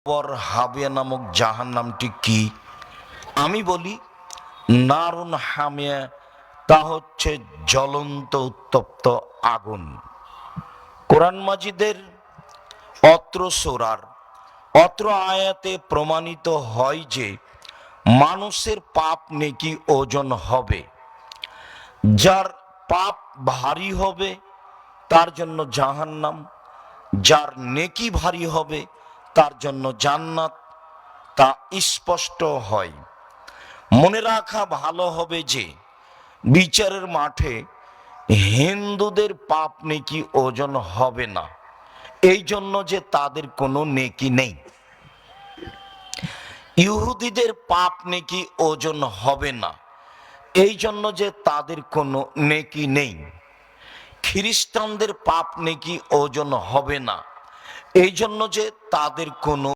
পর হাবিয়া নামক জাহান্নামটি কি? আমি বলি নারুন হামিয়া, তা হচ্ছে জ্বলন্ত উত্তপ্ত আগুন। কোরআন মাজিদের অত্র সূরার অত্র আয়াতে প্রমাণিত হয় যে মানুষের পাপ নেকি ওজন হবে। যার পাপ ভারী হবে তার জন্য জাহান্নাম, যার নেকি ভারী হবে তার জন্য জান্নাত, তা স্পষ্ট হয়। মনে রাখা ভালো হবে যে বিচারের মাঠে হিন্দুদের পাপ নেকি ওজন হবে না, এই জন্য যে তাদের কোনো নেকি নেই। ইহুদিদের পাপ নেকি ওজন হবে না, এই জন্য যে তাদের কোনো নেকি নেই। খ্রিস্টানদের পাপ নেকি ওজন হবে না, এই জন্য যে তাদের কোনো